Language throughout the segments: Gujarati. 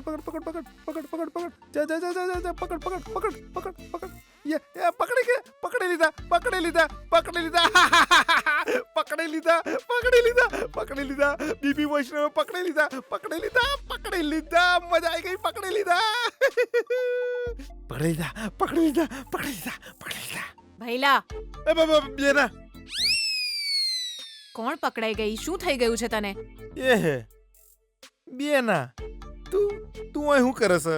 જા જા જા જા જા પકડ પકડ પકડ પકડ પકડ યે પકડી કે પકડી લીધા પકડી લીધા પકડી લીધા પકડી લીધા પકડી લીધા પકડી લીધા બીબી વૈષ્ણવ પકડી લીધા પકડી લીધા પકડી લીધા મજા આવી ગઈ પકડી લીધા પકડી લીધા પકડી લીધા પકડી લીધા પકડી લીધા ભૈલા એ બાબા બેના કોણ પકડાઈ ગઈ? શું થઈ ગયું છે તને? એ હે બેના તું અહીં શું કરે છે?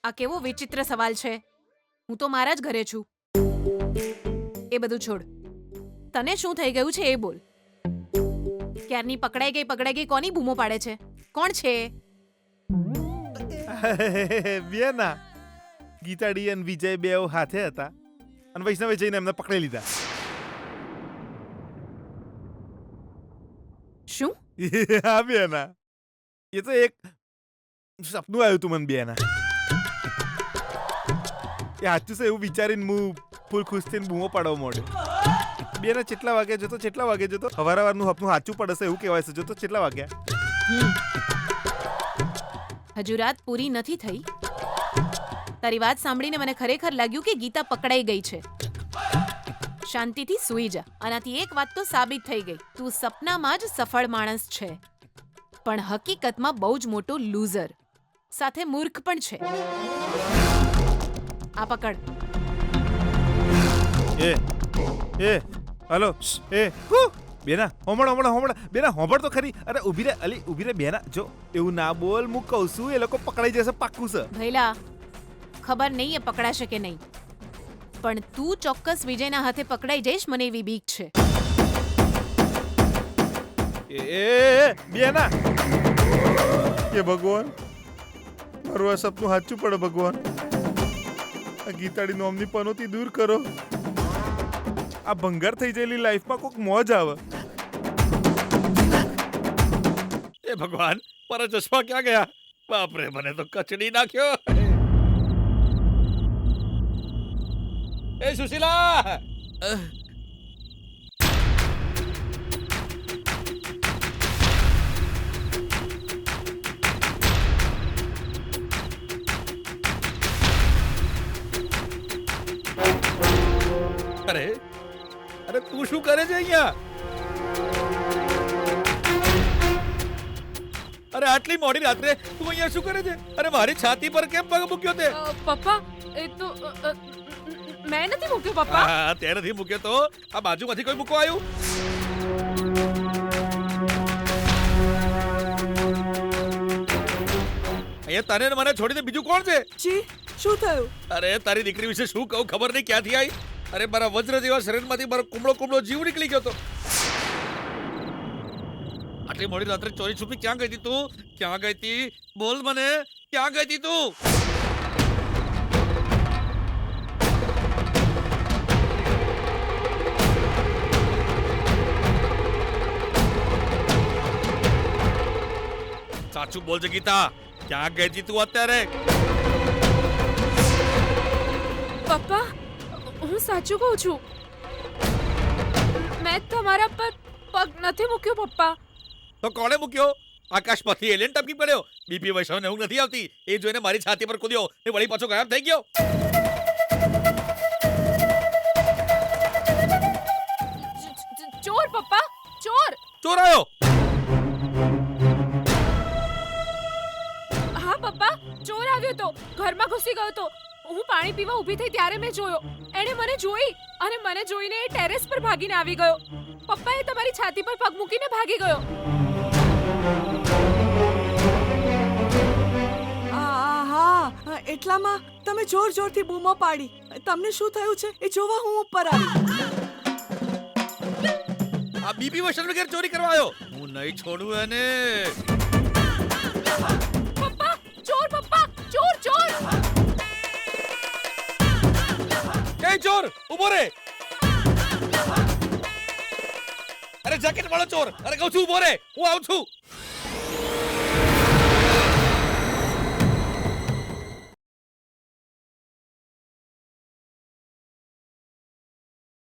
આ કેવો વિચિત્ર સવાલ છે. હું તો મારા જ ઘરે છું. એ બધું છોડ. તને શું થઈ ગયું છે એ બોલ. ક્યારની પકડાઈ ગઈ કોની બૂમો પાડે છે? કોણ છે? બેના ગીતાડી અને વિજય બે હાથે હતા અને વૈષ્ણવે જઈને એમને પકડી લીધા. શું? હા બેના એ તો એક સપનું આવ્યું તું મને બેના. એ સાચું છે એવું વિચારીને હું ફૂલ ખુશ થઈને બૂમો પાડવા માંડ્યો. બેના કેટલા વાગે જતો હવારનું સપનું સાચું પડે છે એવું કહેવાય છે. જોતો કેટલા વાગ્યા? હજુ રાત પૂરી નથી થઈ. તારી વાત સાંભળીને મને ખરેખર લાગ્યું કે ગીતા પકડાઈ ગઈ છે. શાંતિથી સૂઈ જા. આનાથી એક વાત તો સાબિત થઈ ગઈ. તું સપનામાં જ સફળ માણસ છે પણ હકીકતમાં બહુ જ મોટો લૂઝર, સાથે મૂર્ખ પણ છે. આ પકડ. એ હલો એ બેના હોમળ બેના હોમળ તો ખરી. અરે ઊભી રે બેના. જો એવું ના બોલ, હું કહું છું એ લોકો પકડાઈ જશે પાક્કું છે. ભૈલા ખબર નહીં એ પકડાશે કે નહીં પણ તું ચોક્કસ વિજયના હાથે પકડાઈ જઈશ મને એવી બીક છે. એ બેના એ ભગવાન મારું આ સપનું સાચું પડે ભગવાન. આ ગીતાડી નોમની પનોતી દૂર કરો. આ ભંગાર થઈ ગયેલી લાઈફમાં કોક મોજ આવે. એ ભગવાન મારા ચશ્મા ક્યાં ગયા? બાપરે મને તો કચડી નાખ્યો. એ સુશીલા અરે તું શું કરે છે અહીંયા? અરે આટલી મોડી રાત્રે તું અહીંયા શું કરે છે? અરે મારી છાતી પર કેમ પગ મૂક્યો તે? પપ્પા એ તો મેં નથી મૂક્યો પપ્પા. હા તે નથી મૂક્યો તો આ બાજુમાંથી કોઈ મૂકવા આવ્યું? અહીંયા તને ને મને છોડીને બીજું કોણ છે? જી શું થયું? અરે તારી દીકરી વિશે શું કહું ખબર નહીં ક્યાંથી આવી. અરે મારા વજ્ર જેવા શરીરમાંથી મારો કુમળો જીવ નીકળી ગયો તો. આટલી મોડી રાત્રે ચોરી છુપી ક્યાં ગઈ હતી તું? ક્યાં ગઈ હતી? બોલ મને, ક્યાં ગઈ હતી તું? સાચું બોલજે ગીતા, ક્યાં ગઈ હતી તું અત્યારે? પપ્પા હું સાચું કહું છું. મેં તમારા પર પગ નથી મૂક્યો પપ્પા. તો કોણે મૂક્યો? આકાશમાંથી એલિયન ટપકી પડ્યો? બીપી વૈષ્ણવને ઊંઘ નથી આવતી એ જોઈને મારી છાતી પર કૂદ્યો ને વળી પાછો ગાયબ થઈ ગયો. ચોર પપ્પા, ચોર. ચોર આવ્યો? હા પપ્પા ચોર આવ્યો તો, ઘરમાં ઘૂસી ગયો તો. હું પાણી પીવા ઊભી થઈ ત્યારે મેં જોયો. એણે મને જોઈ અને મને જોઈને એ ટેરેસ પર ભાગીને આવી ગયો. પપ્પાએ તમારી છાતી પર પગ મૂકીને ભાગી ગયો. હા એટલામાં તમે જોરથી બૂમો પાડી. તમને શું થયું છે એ જોવા હું ઉપર આવી. આ બીપી વૈષ્ણવ ઘેર ચોરી કરવા આવ્યો. હું નહીં છોડું એને. પપ્પા ચોર, પપ્પા ચોર ચોર. એ ચોર ઉભો રે. અરે જેકેટ વાળો ચોર, અરે કહું છું ઉભો રે, હું આવું છું.